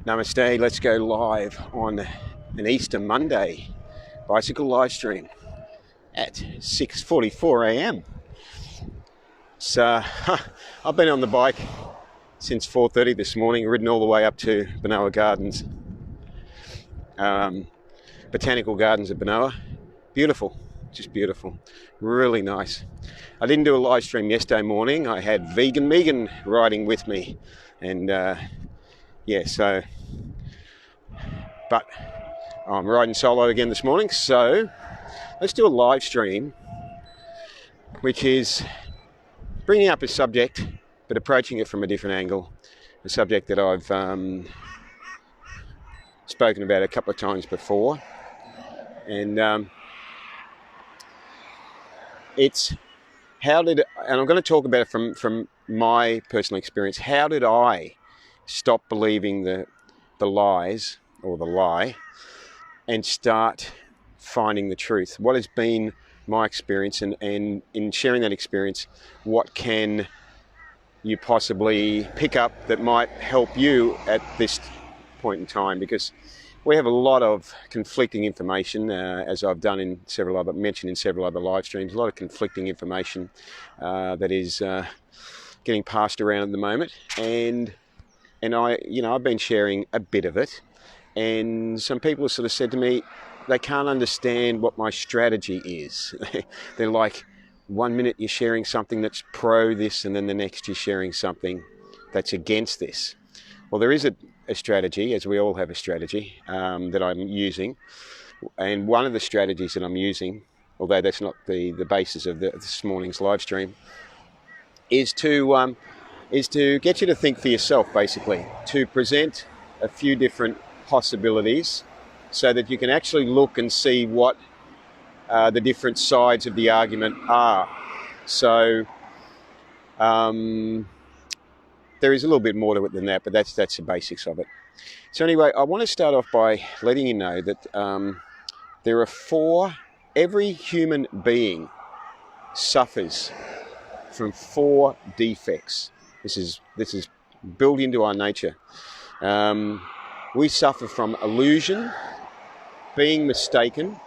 Namaste, let's go live on an Easter Monday bicycle live stream at 6:44 a.m. So I've been on the bike since 4:30 this morning, ridden all the way up to Benoa Gardens, Botanical Gardens at Benoa. Beautiful, just beautiful, really nice. I didn't do a live stream yesterday morning. I had vegan Megan riding with me, and but I'm riding solo again this morning, so let's do a live stream which is bringing up a subject but approaching it from a different angle, a subject that I've spoken about a couple of times before, and it's and I'm going to talk about it from my personal experience. How did I stop believing the lies or the lie and start finding the truth? What has been my experience, and in sharing that experience, what can you possibly pick up that might help you at this point in time? Because we have a lot of conflicting information, as I've done mentioned in several other live streams, a lot of conflicting information that is getting passed around at the moment, and I've been sharing a bit of it, and some people have sort of said to me they can't understand what my strategy is. They're like, 1 minute you're sharing something that's pro this, and then the next you're sharing something that's against this. Well, there is a strategy, as we all have a strategy, that I'm using, and one of the strategies that I'm using, although that's not the basis of this morning's live stream, is to get you to think for yourself, basically, to present a few different possibilities so that you can actually look and see what the different sides of the argument are. So there is a little bit more to it than that, but that's the basics of it. So anyway, I want to start off by letting you know that there are every human being suffers from 4 defects. This is built into our nature. We suffer from illusion, being mistaken,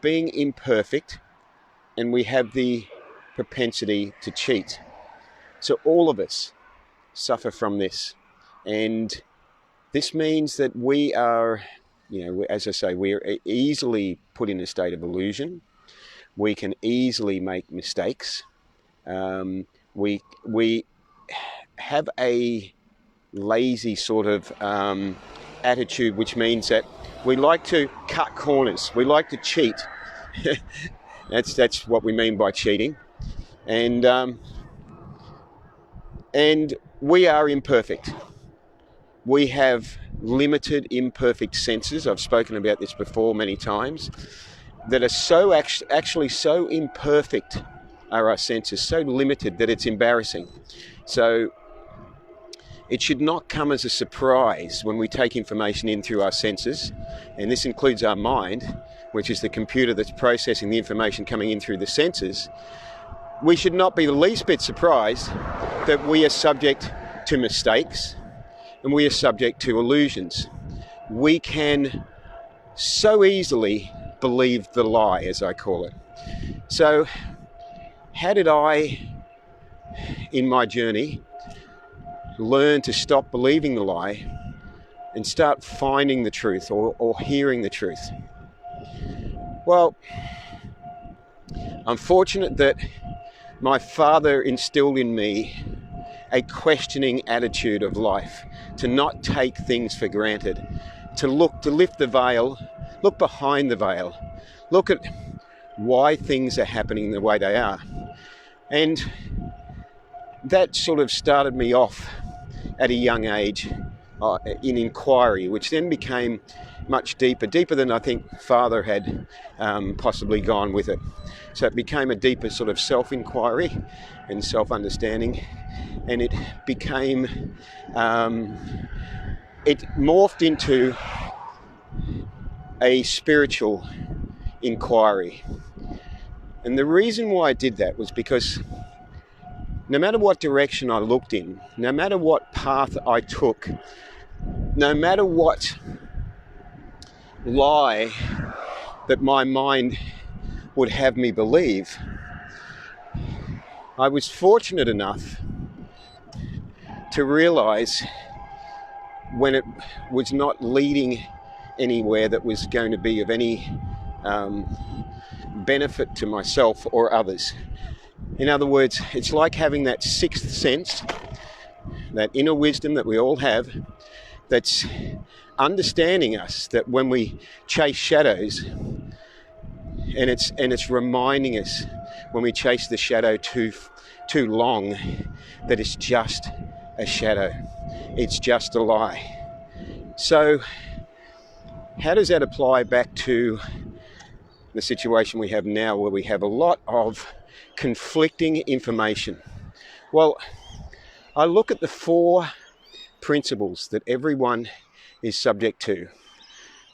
being imperfect, and we have the propensity to cheat. So all of us suffer from this, and this means that we are, as I say, we are easily put in a state of illusion. We can easily make mistakes. We have a lazy sort of attitude, which means that we like to cut corners. We like to cheat. That's what we mean by cheating. And we are imperfect. We have limited, imperfect senses. I've spoken about this before many times, that are so actually so imperfect are our senses, so limited that it's embarrassing. So it should not come as a surprise when we take information in through our senses, and this includes our mind, which is the computer that's processing the information coming in through the senses. We should not be the least bit surprised that we are subject to mistakes and we are subject to illusions. We can so easily believe the lie, as I call it. So how did I, in my journey, learn to stop believing the lie and start finding the truth, or hearing the truth? Well, I'm fortunate that my father instilled in me a questioning attitude of life, to not take things for granted, to lift the veil, look behind the veil, look at why things are happening the way they are. And that sort of started me off at a young age in inquiry, which then became much deeper than I think Father had possibly gone with it. So it became a deeper sort of self-inquiry and self-understanding, and it became, it morphed into a spiritual inquiry. And the reason why I did that was because no matter what direction I looked in, no matter what path I took, no matter what lie that my mind would have me believe, I was fortunate enough to realize when it was not leading anywhere that was going to be of any benefit to myself or others. In other words, it's like having that sixth sense, that inner wisdom that we all have, that's understanding us that when we chase shadows, and it's reminding us when we chase the shadow too long, that it's just a shadow, it's just a lie. So how does that apply back to the situation we have now, where we have a lot of conflicting information? Well, I look at the 4 principles that everyone is subject to.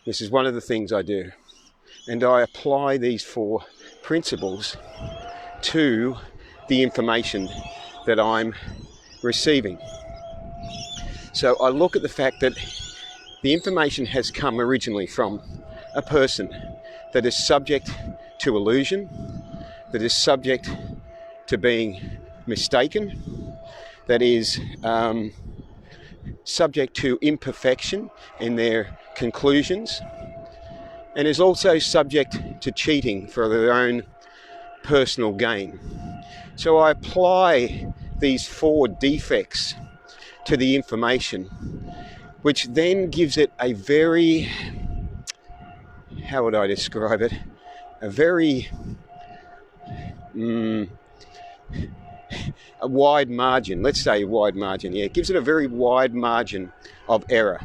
This is one of the things I do. And I apply these 4 principles to the information that I'm receiving. So I look at the fact that the information has come originally from a person that is subject to illusion, that is subject to being mistaken, that is subject to imperfection in their conclusions, and is also subject to cheating for their own personal gain. So I apply these 4 defects to the information, which then gives it a very, how would I describe it? A very a wide margin, let's say wide margin, yeah, it gives it a very wide margin of error.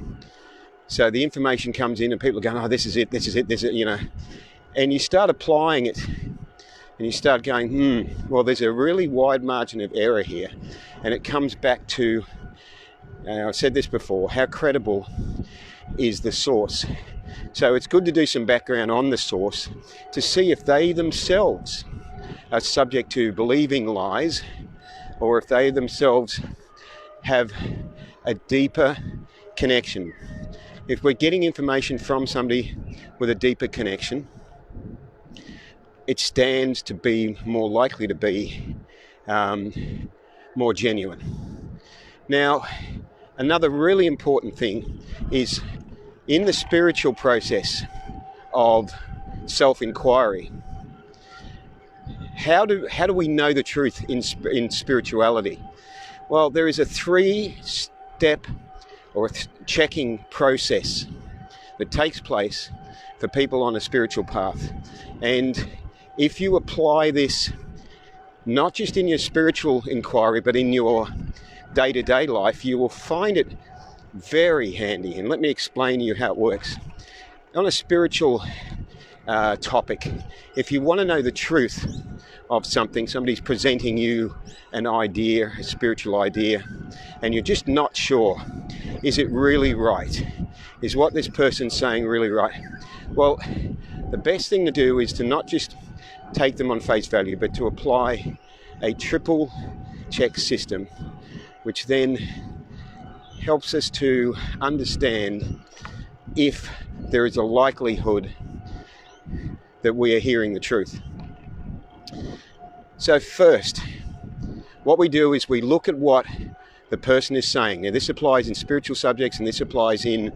So the information comes in and people are going, oh, this is it, you know, and you start applying it and you start going, well, there's a really wide margin of error here. And it comes back to, I've said this before, how credible is the source? So it's good to do some background on the source to see if they themselves are subject to believing lies, or if they themselves have a deeper connection. If we're getting information from somebody with a deeper connection, it stands to be more likely to be more genuine. Now, another really important thing is in the spiritual process of self-inquiry, how do we know the truth in spirituality? Well, there is a 3-step or checking process that takes place for people on a spiritual path. And if you apply this, not just in your spiritual inquiry, but in your day-to-day life, you will find it very handy. And let me explain to you how it works. On a spiritual topic, if you want to know the truth of something, somebody's presenting you an idea, a spiritual idea, and you're just not sure, is it really right? Is what this person's saying really right? Well, the best thing to do is to not just take them on face value, but to apply a triple check system, which then helps us to understand if there is a likelihood that we are hearing the truth. So first, what we do is we look at what the person is saying. Now, this applies in spiritual subjects and this applies in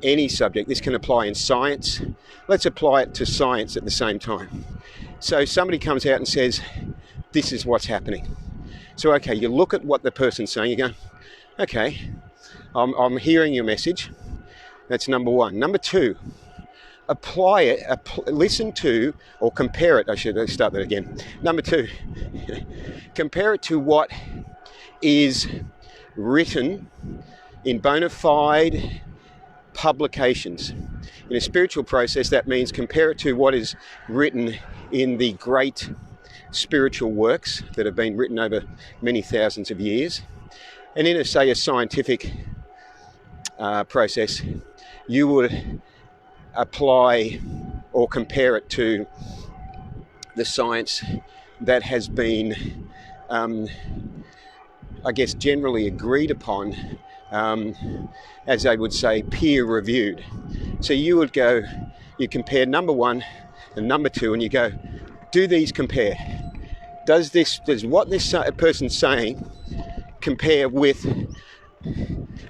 any subject. This can apply in science. Let's apply it to science at the same time. So somebody comes out and says, this is what's happening. So, okay, you look at what the person's saying, you go, okay, I'm hearing your message. That's number 1. Number 2, apply it, listen to, or compare it, I should start that again. Number 2, compare it to what is written in bona fide publications. In a spiritual process, that means compare it to what is written in the great spiritual works that have been written over many thousands of years. And in a scientific process, you would apply or compare it to the science that has been I guess, generally agreed upon, as they would say, peer reviewed. So you would go, you compare number one and number two, and you go, do these compare? Does what this person's saying compare with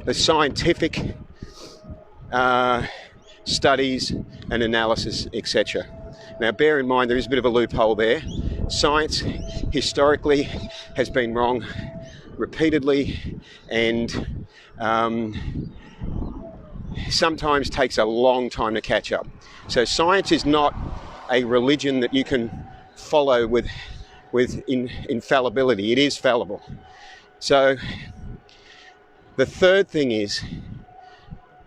the scientific studies and analysis, etc.? Now, bear in mind there is a bit of a loophole there. Science historically has been wrong repeatedly, and sometimes takes a long time to catch up. So science is not a religion that you can follow with infallibility. It is fallible. So the third thing is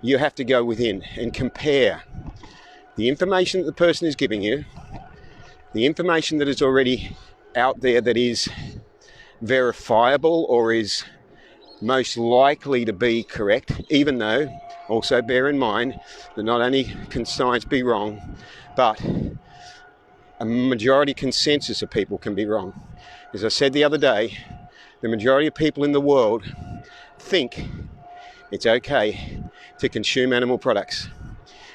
you have to go within and compare the information that the person is giving you, the information that is already out there that is verifiable or is most likely to be correct, even though, also bear in mind that not only can science be wrong, but a majority consensus of people can be wrong. As I said the other day, the majority of people in the world think it's okay to consume animal products.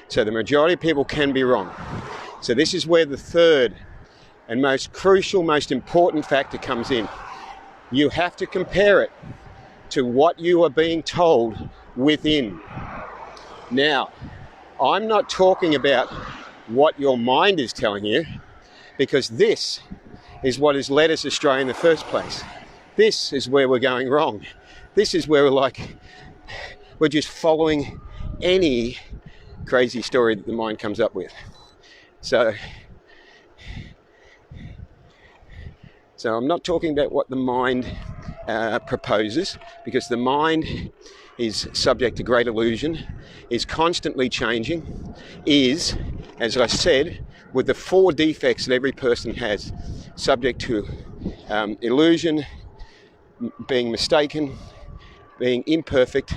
So the majority of people can be wrong. So this is where the third and most crucial, most important factor comes in. You have to compare it to what you are being told within. Now, I'm not talking about what your mind is telling you, because this is what has led us astray in the first place. This is where we're going wrong. This is where we're just following any crazy story that the mind comes up with. So I'm not talking about what the mind proposes, because the mind is subject to great illusion, is constantly changing, is, as I said, with the 4 defects that every person has, subject to illusion, being mistaken, being imperfect,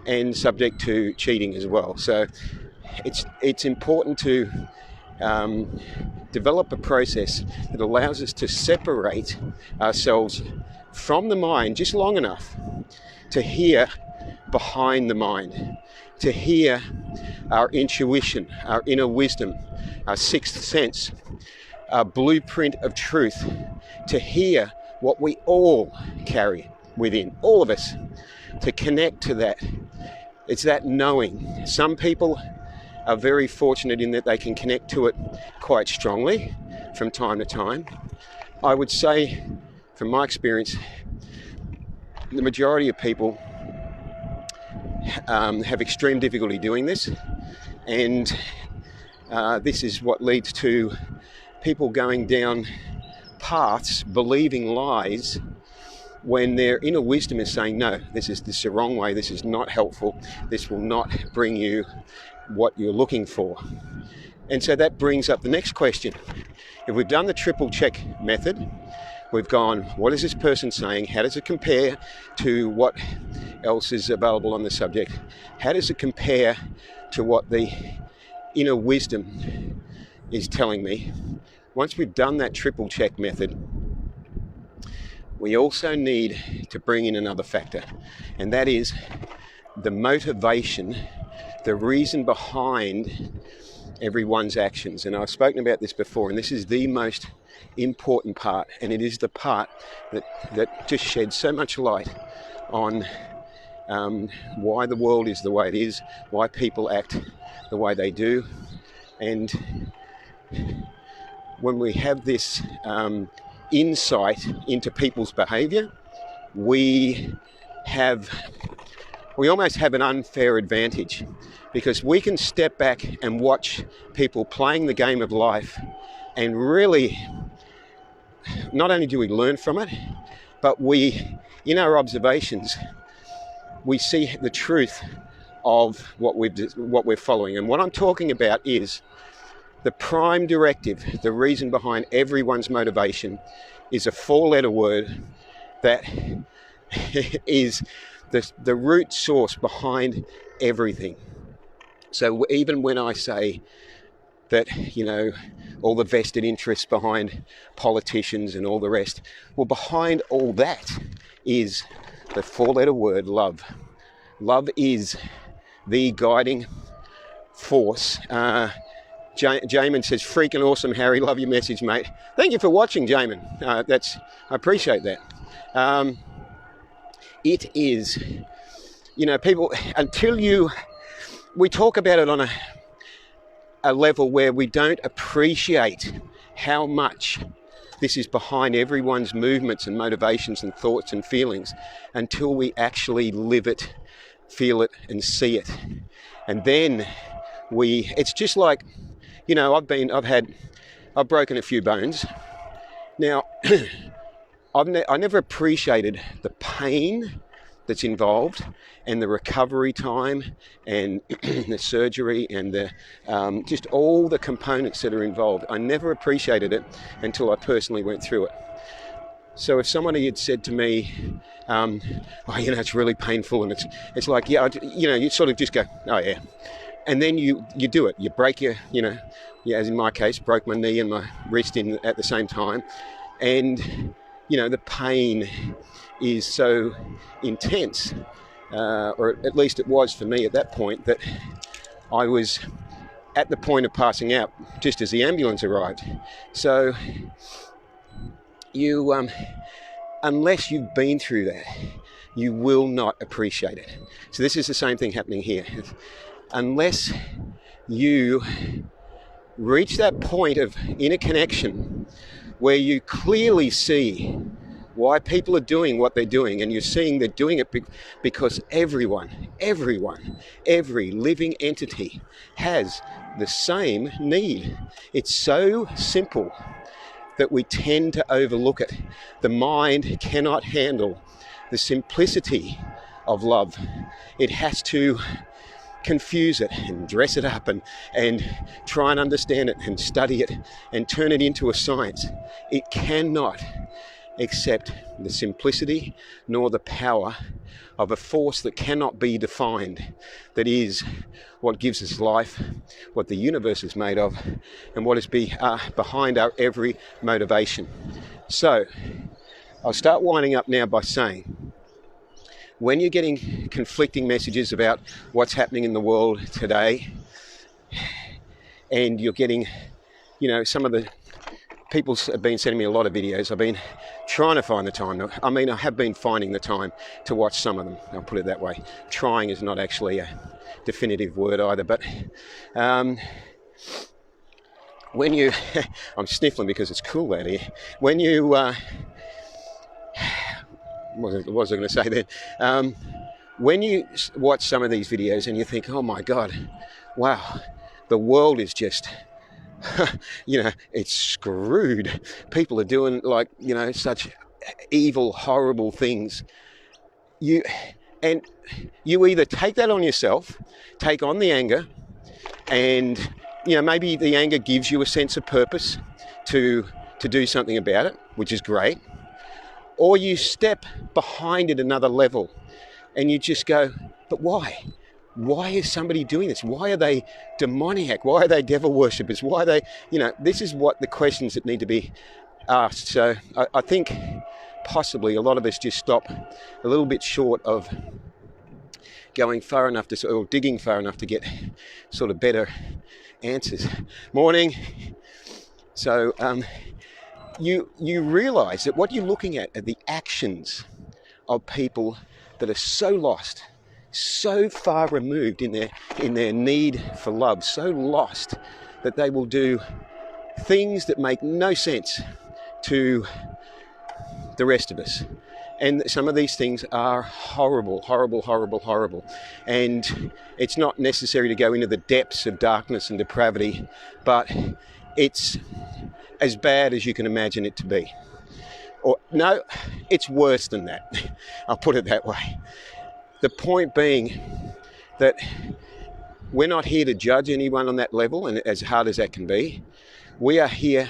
and subject to cheating as well. So it's important to develop a process that allows us to separate ourselves from the mind just long enough to hear behind the mind, to hear our intuition, our inner wisdom, our sixth sense, our blueprint of truth, to hear what we all carry within, all of us, to connect to that. It's that knowing. Some people are very fortunate in that they can connect to it quite strongly from time to time. I would say, from my experience, the majority of people have extreme difficulty doing this, and this is what leads to people going down paths, believing lies, when their inner wisdom is saying, no, this is the wrong way, this is not helpful, this will not bring you what you're looking for. And so that brings up the next question. If we've done the triple check method, we've gone, what is this person saying? How does it compare to what else is available on the subject? How does it compare to what the inner wisdom is telling me? Once we've done that triple check method, we also need to bring in another factor, and that is the motivation, the reason behind everyone's actions. And I've spoken about this before, and this is the most important part, and it is the part that just sheds so much light on why the world is the way it is, why people act the way they do. And when we have this insight into people's behaviour, we almost have an unfair advantage, because we can step back and watch people playing the game of life, and really, not only do we learn from it, but in our observations, we see the truth of what we're following. And what I'm talking about is the prime directive, the reason behind everyone's motivation, is a 4-letter word that is the root source behind everything. So even when I say that, all the vested interests behind politicians and all the rest, well, behind all that is the four-letter word love. Love is the guiding force. Jamin says, freaking awesome, Harry. Love your message, mate. Thank you for watching, Jamin. I appreciate that. It is, people, we talk about it on a level where we don't appreciate how much this is behind everyone's movements and motivations and thoughts and feelings until we actually live it, feel it and see it. And then it's just like, I've broken a few bones. Now, I never appreciated the pain that's involved and the recovery time and the surgery and just all the components that are involved. I never appreciated it until I personally went through it. So if somebody had said to me, it's really painful, and it's like, you sort of just go, oh yeah. And then you do it. You break as in my case, broke my knee and my wrist at the same time. And, the pain is so intense, or at least it was for me at that point, that I was at the point of passing out just as the ambulance arrived. So unless you've been through that, you will not appreciate it. So this is the same thing happening here. Unless you reach that point of inner connection where you clearly see why people are doing what they're doing, and you're seeing they're doing it because every living entity has the same need. It's so simple that we tend to overlook it. The mind cannot handle the simplicity of love. It has to confuse it and dress it up and try and understand it and study it and turn it into a science. It cannot accept the simplicity nor the power of a force that cannot be defined, that is what gives us life, what the universe is made of, and what is behind our every motivation. So I'll start winding up now by saying, when you're getting conflicting messages about what's happening in the world today, and you're getting, some of the people have been sending me a lot of videos. I've been trying to find the time. I have been finding the time to watch some of them. I'll put it that way. Trying is not actually a definitive word either, but when you, I'm sniffling because it's cool out here. When you, what was I going to say then? When you watch some of these videos and you think, oh my God, wow, the world is just, it's screwed. People are doing such evil, horrible things. You either take that on yourself, take on the anger, and maybe the anger gives you a sense of purpose to do something about it, which is great, or you step behind it another level and you just go, but why? Why is somebody doing this? Why are they demoniac? Why are they devil worshippers? Why are they, this is what the questions that need to be asked. So I think possibly a lot of us just stop a little bit short of going far enough or digging far enough to get sort of better answers. Morning. So you realize that what you're looking at are the actions of people that are so lost, so far removed in their need for love, so lost that they will do things that make no sense to the rest of us. And some of these things are horrible, horrible, horrible, horrible. And it's not necessary to go into the depths of darkness and depravity, but it's as bad as you can imagine it to be. Or no, it's worse than that. I'll put it that way. The point being that we're not here to judge anyone on that level, and as hard as that can be, we are here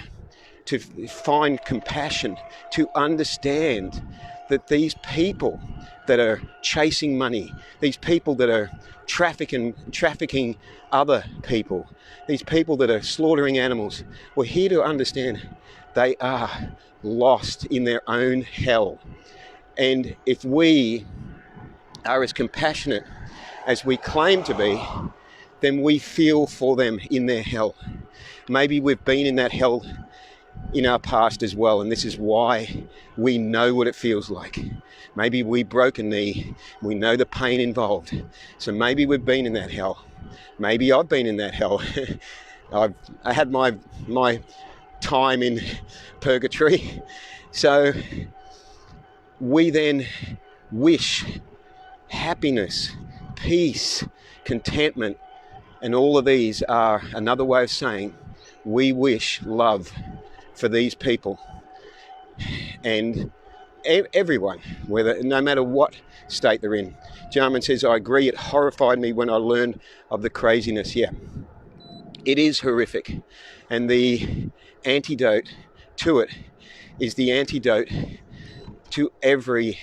to find compassion, to understand that these people that are chasing money, these people that are trafficking other people, these people that are slaughtering animals, we're here to understand they are lost in their own hell. And if we are as compassionate as we claim to be, then we feel for them in their hell. Maybe we've been in that hell in our past as well, and this is why we know what it feels like. Maybe we broke a knee, we know the pain involved. So maybe we've been in that hell. Maybe I've been in that hell. I had my time in purgatory. So we then wish happiness, peace, contentment, and all of these are another way of saying we wish love for these people and everyone, no matter what state they're in. Jarman says, I agree, it horrified me when I learned of the craziness. Yeah, it is horrific. And the antidote to it is the antidote to every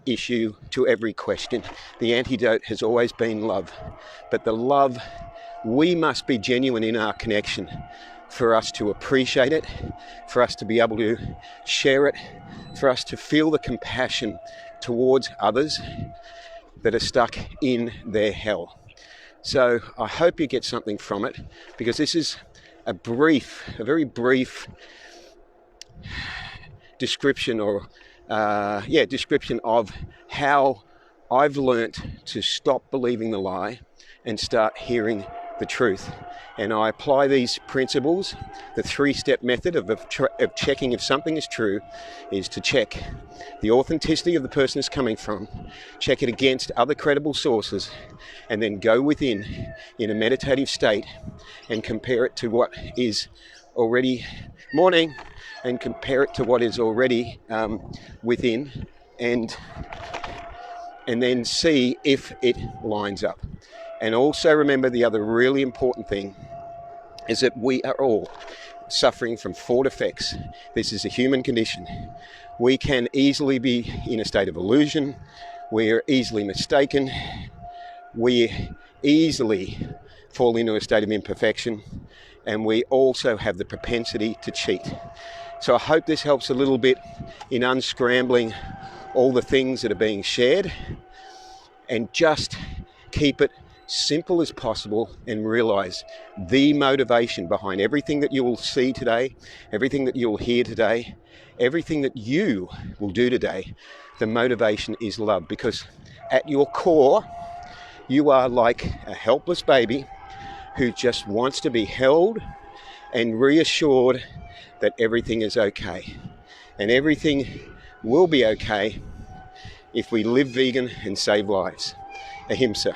issue, to every question. The antidote has always been love. But the love, we must be genuine in our connection for us to appreciate it, for us to be able to share it, for us to feel the compassion towards others that are stuck in their hell. So I hope you get something from it, because this is a very brief description description of how I've learnt to stop believing the lie and start hearing the truth. And I apply these principles. The 3-step method of checking if something is true is to check the authenticity of the person it's coming from, check it against other credible sources, and then go within in a meditative state and compare it to what is already and compare it to what is already within, and then see if it lines up. And also remember, the other really important thing is that we are all suffering from 4 defects. This is a human condition. We can easily be in a state of illusion. We are easily mistaken. We easily fall into a state of imperfection. And we also have the propensity to cheat. So I hope this helps a little bit in unscrambling all the things that are being shared, and just keep it simple as possible and realize the motivation behind everything that you will see today, everything that you'll hear today, everything that you will do today. The motivation is love, because at your core, you are like a helpless baby who just wants to be held and reassured that everything is okay. And everything will be okay if we live vegan and save lives. Ahimsa.